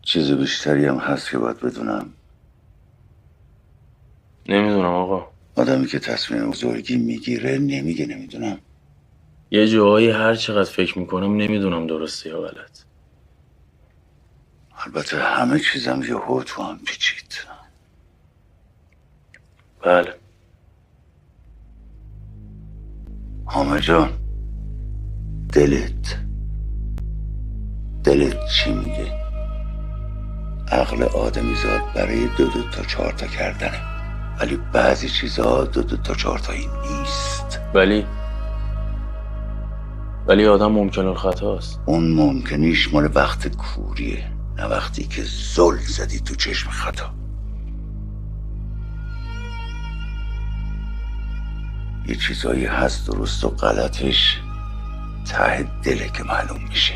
چیز بیشتری هم هست که باید بدونم. نمیدونم آقا. آدمی که تصمیم بزرگی میگیره نمیگه نمیدونم. یه جاهایی هر چقدر فکر میکنم نمیدونم درسته یا غلط. البته همه چیزم یهو تو هم پیچید. بله. حامد جان، دلت چی میگه؟ عقل آدمیزاد برای دو تا چهار تا کردنه، ولی بعضی چیزها دو تا چهار تایی نیست. ولی آدم ممکن الخطاست. اون ممکنیش مال وقت کوریه، نه وقتی که زل زدی تو چشم خطا. یه چیزایی هست درست و غلطش ته دله که معلوم میشه.